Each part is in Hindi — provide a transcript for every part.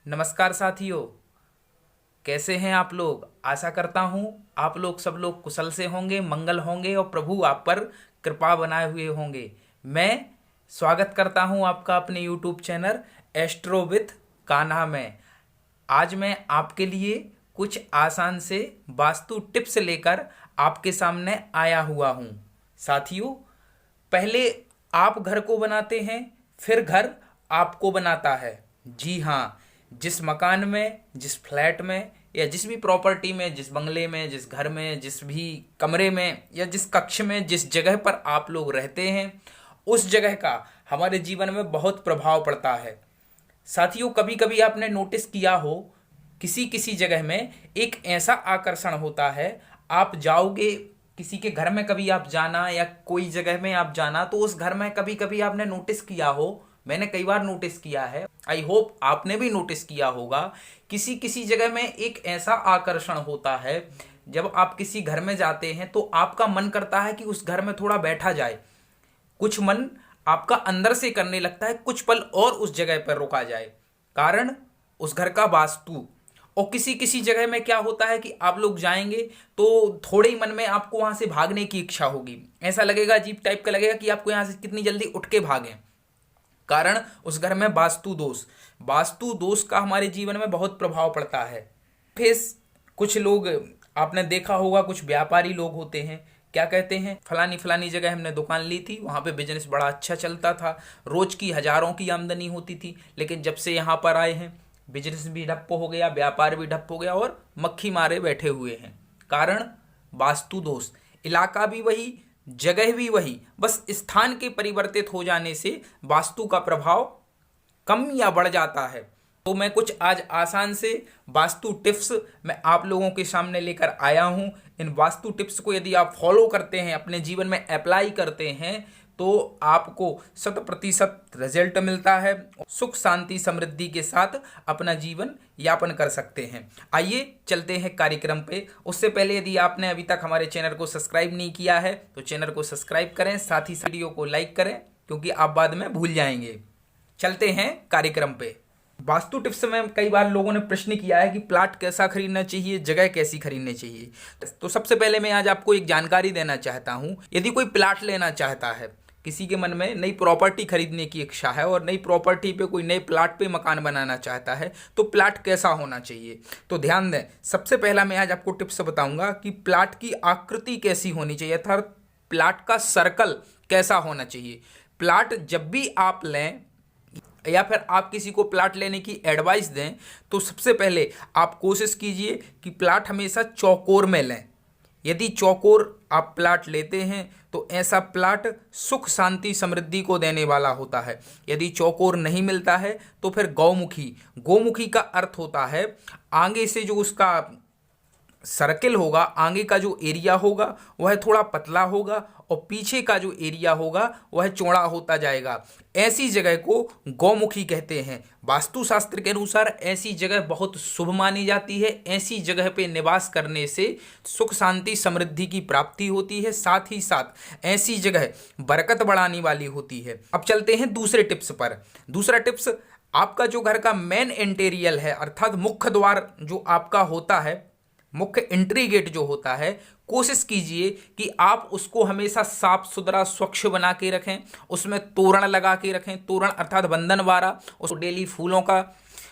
नमस्कार साथियों, कैसे हैं आप लोग। आशा करता हूं आप लोग सब लोग कुशल से होंगे, मंगल होंगे और प्रभु आप पर कृपा बनाए हुए होंगे। मैं स्वागत करता हूं आपका अपने YouTube channel astro with Kanha में। आज मैं आपके लिए कुछ आसान से वास्तु टिप्स लेकर आपके सामने आया हुआ हूं। साथियों, पहले आप घर को बनाते हैं, फिर घर आपको बनाता है। जी हाँ, जिस मकान में, जिस फ्लैट में या जिस भी प्रॉपर्टी में, जिस बंगले में, जिस घर में, जिस भी कमरे में या जिस कक्ष में, जिस जगह पर आप लोग रहते हैं, उस जगह का हमारे जीवन में बहुत प्रभाव पड़ता है। साथियों, कभी कभी आपने नोटिस किया हो, किसी किसी जगह में एक ऐसा आकर्षण होता है। आप जाओगे किसी के घर में, कभी आप जाना या कोई जगह में आप जाना, तो उस घर में कभी कभी आपने नोटिस किया हो, मैंने कई बार नोटिस किया है, आई होप आपने भी नोटिस किया होगा, किसी किसी जगह में एक ऐसा आकर्षण होता है। जब आप किसी घर में जाते हैं तो आपका मन करता है कि उस घर में थोड़ा बैठा जाए। कुछ मन आपका अंदर से करने लगता है कुछ पल और उस जगह पर रुका जाए, कारण उस घर का वास्तु। और किसी किसी जगह में क्या होता है कि आप लोग जाएंगे तो थोड़े ही मन में आपको वहां से भागने की इच्छा होगी। ऐसा लगेगा, अजीब टाइप का लगेगा कि आपको यहां से कितनी जल्दी उठ के भागें, कारण उस घर में वास्तु दोष का हमारे जीवन में बहुत प्रभाव पड़ता है। फिर कुछ लोग आपने देखा होगा, कुछ व्यापारी लोग होते हैं, क्या कहते हैं, फलानी फलानी जगह हमने दुकान ली थी, वहां पे बिजनेस बड़ा अच्छा चलता था, रोज की हजारों की आमदनी होती थी, लेकिन जब से यहाँ पर आए हैं बिजनेस भी ठप्प हो गया, व्यापार भी ठप्प हो गया और मक्खी मारे बैठे हुए हैं। कारण वास्तु दोष। इलाका भी वही, जगह भी वही, बस स्थान के परिवर्तित हो जाने से वास्तु का प्रभाव कम या बढ़ जाता है। तो मैं कुछ आज आसान से वास्तु टिप्स मैं आप लोगों के सामने लेकर आया हूं। इन वास्तु टिप्स को यदि आप फॉलो करते हैं, अपने जीवन में अप्लाई करते हैं, तो आपको 100% रिजल्ट मिलता है। सुख शांति समृद्धि के साथ अपना जीवन यापन कर सकते हैं। आइए चलते हैं कार्यक्रम पे। उससे पहले यदि आपने अभी तक हमारे चैनल को सब्सक्राइब नहीं किया है तो चैनल को सब्सक्राइब करें, साथ ही वीडियो को लाइक करें, क्योंकि आप बाद में भूल जाएंगे। चलते हैं कार्यक्रम पे। वास्तु टिप्स में कई बार लोगों ने प्रश्न किया है कि प्लाट कैसा खरीदना चाहिए, जगह कैसी खरीदनी चाहिए। तो सबसे पहले मैं आज आपको एक जानकारी देना चाहता हूं। यदि कोई प्लाट लेना चाहता है, किसी के मन में नई प्रॉपर्टी खरीदने की इच्छा है और नई प्रॉपर्टी पे, कोई नए प्लाट पे मकान बनाना चाहता है, तो प्लाट कैसा होना चाहिए। तो ध्यान दें, सबसे पहला मैं आज आपको टिप्स बताऊंगा कि प्लाट की आकृति कैसी होनी चाहिए, अर्थात प्लाट का सर्कल कैसा होना चाहिए। प्लाट जब भी आप लें या फिर आप किसी को प्लाट लेने की एडवाइस दें, तो सबसे पहले आप कोशिश कीजिए कि प्लाट हमेशा चौकोर में लें। यदि चौकोर आप प्लाट लेते हैं तो ऐसा प्लाट सुख शांति समृद्धि को देने वाला होता है। यदि चौकोर नहीं मिलता है तो फिर गोमुखी का अर्थ होता है आगे से जो उसका सर्किल होगा, आगे का जो एरिया होगा वह थोड़ा पतला होगा और पीछे का जो एरिया होगा वह चौड़ा होता जाएगा। ऐसी जगह को गौमुखी कहते हैं। वास्तुशास्त्र के अनुसार ऐसी जगह बहुत शुभ मानी जाती है। ऐसी जगह पे निवास करने से सुख शांति समृद्धि की प्राप्ति होती है, साथ ही साथ ऐसी जगह बरकत बढ़ाने वाली होती है। अब चलते हैं दूसरे टिप्स पर। दूसरा टिप्स, आपका जो घर का मेन इंटीरियर है, अर्थात मुख्य द्वार जो आपका होता है, मुख्य एंट्री गेट जो होता है, कोशिश कीजिए कि आप उसको हमेशा साफ सुथरा स्वच्छ बना के रखें। उसमें तोरण लगा के रखें। तोरण अर्थात बंधन बारा, उसको डेली फूलों का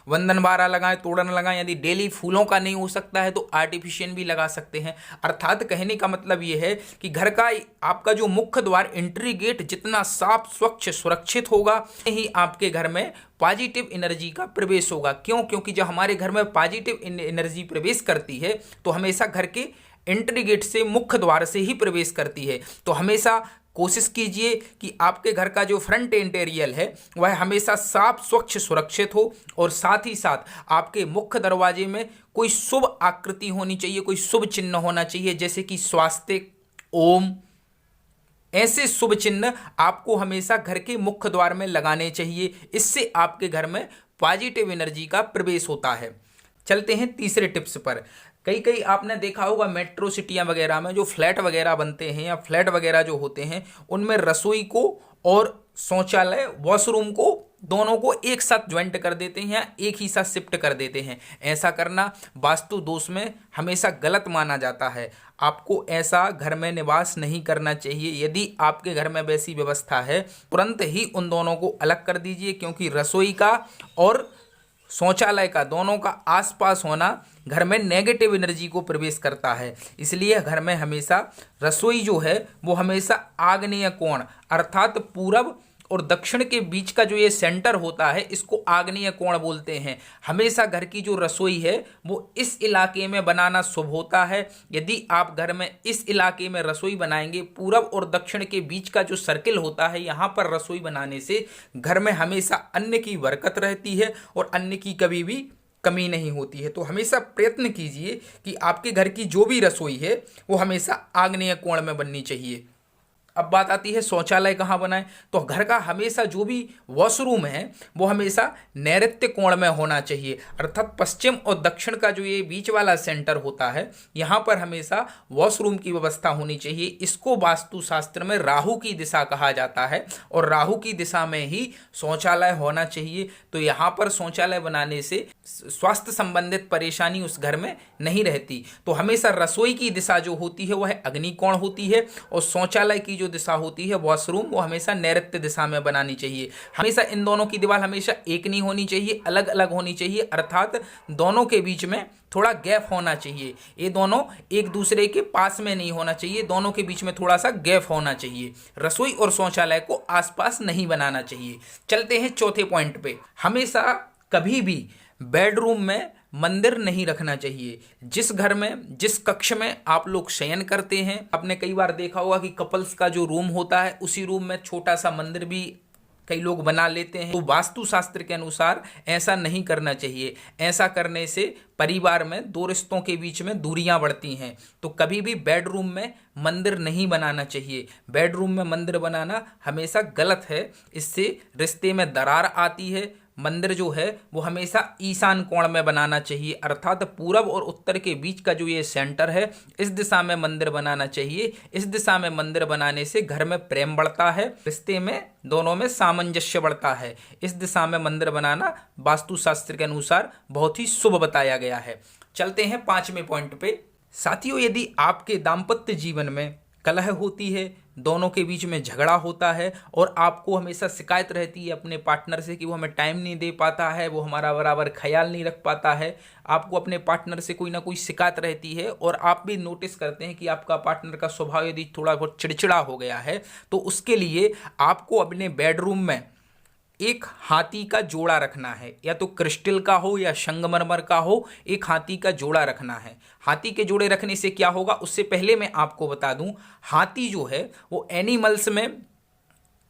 बंधन बारा लगाएं, तोरण लगाएं। यदि डेली फूलों का नहीं हो सकता है तो आर्टिफिशियल भी लगा सकते हैं। अर्थात कहने का मतलब ये है कि घर का आपका जो मुख्य द्वार, एंट्री गेट जितना साफ स्वच्छ सुरक्षित होगा, ही आपके घर में पॉजिटिव एनर्जी का प्रवेश होगा। क्यों? क्योंकि जब हमारे घर में पॉजिटिव एनर्जी प्रवेश करती है तो हमेशा घर के एंट्री गेट से, मुख्य द्वार से ही प्रवेश करती है। तो हमेशा कोशिश कीजिए कि आपके घर का जो फ्रंट इंटीरियर है वह हमेशा साफ स्वच्छ सुरक्षित हो, और साथ ही साथ आपके मुख्य दरवाजे में कोई शुभ आकृति होनी चाहिए, कोई शुभ चिन्ह होना चाहिए, जैसे कि स्वास्तिक, ओम। ऐसे शुभ चिन्ह आपको हमेशा घर के मुख्य द्वार में लगाने चाहिए। इससे आपके घर में पॉजिटिव एनर्जी का प्रवेश होता है। चलते हैं तीसरे टिप्स पर। कई आपने देखा होगा, मेट्रो सिटियां वगैरह में जो फ्लैट वगैरह बनते हैं या फ्लैट वगैरह जो होते हैं, उनमें रसोई को और शौचालय, वॉशरूम को दोनों को एक साथ ज्वाइंट कर देते हैं या एक ही साथ शिफ्ट कर देते हैं। ऐसा करना वास्तु दोष में हमेशा गलत माना जाता है। आपको ऐसा घर में निवास नहीं करना चाहिए। यदि आपके घर में वैसी व्यवस्था है तुरंत ही उन दोनों को अलग कर दीजिए, क्योंकि रसोई का और शौचालय का दोनों का आसपास होना घर में नेगेटिव एनर्जी को प्रवेश करता है। इसलिए घर में हमेशा रसोई जो है वो हमेशा आग्नेय कोण अर्थात पूरब और दक्षिण के बीच का जो ये सेंटर होता है इसको आग्नेय कोण बोलते हैं। हमेशा घर की जो रसोई है वो इस इलाके में बनाना शुभ होता है। यदि आप घर में इस इलाके में रसोई बनाएंगे, पूरब और दक्षिण के बीच का जो सर्किल होता है यहाँ पर रसोई बनाने से घर में हमेशा अन्न की बरकत रहती है और अन्न की कभी भी कमी नहीं होती है। तो हमेशा प्रयत्न कीजिए कि आपके घर की जो भी रसोई है वो हमेशा आग्नेय कोण में बननी चाहिए। अब बात आती है शौचालय कहाँ बनाएं। तो घर का हमेशा जो भी वॉशरूम है वो हमेशा नैऋत्य कोण में होना चाहिए, अर्थात पश्चिम और दक्षिण का जो ये बीच वाला सेंटर होता है यहाँ पर हमेशा वॉशरूम की व्यवस्था होनी चाहिए। इसको वास्तुशास्त्र में राहु की दिशा कहा जाता है और राहु की दिशा में ही शौचालय होना चाहिए। तो यहाँ पर शौचालय बनाने से स्वास्थ्य संबंधित परेशानी उस घर में नहीं रहती। तो हमेशा रसोई की दिशा जो होती है वह अग्निकोण होती है और शौचालय की जो दिशा होती है वॉशरूम वो हमेशा नैऋत्य दिशा में बनानी चाहिए। हमेशा इन दोनों की दीवार हमेशा एक नहीं होनी चाहिए, अलग अलग होनी चाहिए, अर्थात दोनों के बीच में थोड़ा गैप होना चाहिए। ये दोनों एक दूसरे के पास में नहीं होना चाहिए, दोनों के बीच में थोड़ा सा गैप होना चाहिए। रसोई और शौचालय को आसपास नहीं बनाना चाहिए। चलते हैं चौथे पॉइंट पे। हमेशा कभी भी बेडरूम में मंदिर नहीं रखना चाहिए। जिस घर में जिस कक्ष में आप लोग शयन करते हैं, आपने कई बार देखा होगा कि कपल्स का जो रूम होता है उसी रूम में छोटा सा मंदिर भी कई लोग बना लेते हैं। तो वास्तुशास्त्र के अनुसार ऐसा नहीं करना चाहिए। ऐसा करने से परिवार में दो रिश्तों के बीच में दूरियां बढ़ती हैं। तो कभी भी बेडरूम में मंदिर नहीं बनाना चाहिए। बेडरूम में मंदिर बनाना हमेशा गलत है, इससे रिश्ते में दरार आती है। मंदिर जो है वो हमेशा ईशान कोण में बनाना चाहिए, अर्थात पूरब और उत्तर के बीच का जो ये सेंटर है इस दिशा में मंदिर बनाना चाहिए। इस दिशा में मंदिर बनाने से घर में प्रेम बढ़ता है, रिश्ते में दोनों में सामंजस्य बढ़ता है। इस दिशा में मंदिर बनाना वास्तुशास्त्र के अनुसार बहुत ही शुभ बताया गया है। चलते हैं पांचवें पॉइंट पे। साथियों, यदि आपके दाम्पत्य जीवन में कलह होती है, दोनों के बीच में झगड़ा होता है और आपको हमेशा शिकायत रहती है अपने पार्टनर से कि वो हमें टाइम नहीं दे पाता है, वो हमारा बराबर ख्याल नहीं रख पाता है, आपको अपने पार्टनर से कोई ना कोई शिकायत रहती है और आप भी नोटिस करते हैं कि आपका पार्टनर का स्वभाव यदि थोड़ा बहुत चिड़चिड़ा हो गया है, तो उसके लिए आपको अपने बेडरूम में एक हाथी का जोड़ा रखना है, या तो क्रिस्टल का हो या संगमरमर का हो, एक हाथी का जोड़ा रखना है। हाथी के जोड़े रखने से क्या होगा, उससे पहले मैं आपको बता दूं, हाथी जो है वो एनिमल्स में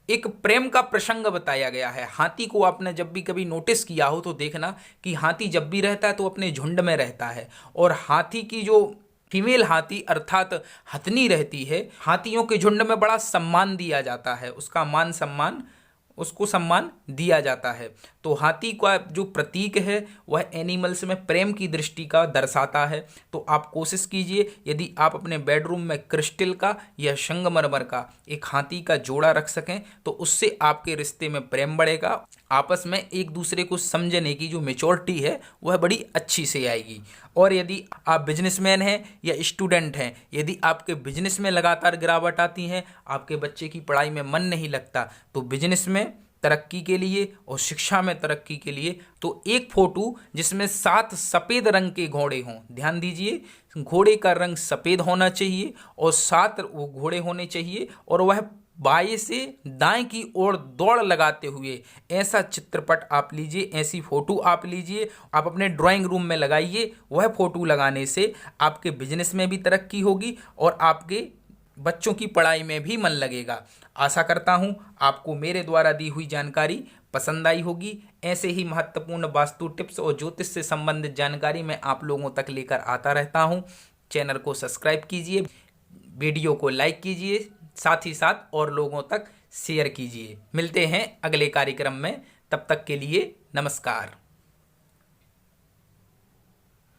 एक प्रेम का प्रसंग बताया गया है। हाथी को आपने जब भी कभी नोटिस किया हो तो देखना कि हाथी जब भी रहता है तो अपने झुंड में रहता है, और हाथी की जो फीमेल हाथी अर्थात हथनी रहती है, हाथियों के झुंड में बड़ा सम्मान दिया जाता है, उसका मान सम्मान उसको सम्मान दिया जाता है। तो हाथी का जो प्रतीक है वह एनिमल्स में प्रेम की दृष्टि का दर्शाता है। तो आप कोशिश कीजिए यदि आप अपने बेडरूम में क्रिस्टल का या संगमरमर का एक हाथी का जोड़ा रख सकें तो उससे आपके रिश्ते में प्रेम बढ़ेगा, आपस में एक दूसरे को समझने की जो मेच्योरिटी है वह बड़ी अच्छी से आएगी। और यदि आप बिजनेसमैन हैं या स्टूडेंट हैं, यदि आपके बिजनेस में लगातार गिरावट आती है, आपके बच्चे की पढ़ाई में मन नहीं लगता, तो बिजनेस में तरक्की के लिए और शिक्षा में तरक्की के लिए तो एक फोटो जिसमें 7 सफ़ेद रंग के घोड़े हों, ध्यान दीजिए, घोड़े का रंग सफ़ेद होना चाहिए और 7 वो घोड़े होने चाहिए और वह बाएं से दाएं की ओर दौड़ लगाते हुए ऐसा चित्रपट आप लीजिए, ऐसी फोटो आप लीजिए, आप अपने ड्राइंग रूम में लगाइए। वह फोटो लगाने से आपके बिजनेस में भी तरक्की होगी और आपके बच्चों की पढ़ाई में भी मन लगेगा। आशा करता हूं आपको मेरे द्वारा दी हुई जानकारी पसंद आई होगी। ऐसे ही महत्वपूर्ण वास्तु टिप्स और ज्योतिष से संबंधित जानकारी मैं आप लोगों तक लेकर आता रहता हूं। चैनल को सब्सक्राइब कीजिए, वीडियो को लाइक कीजिए, साथ ही साथ और लोगों तक शेयर कीजिए। मिलते हैं अगले कार्यक्रम में, तब तक के लिए नमस्कार।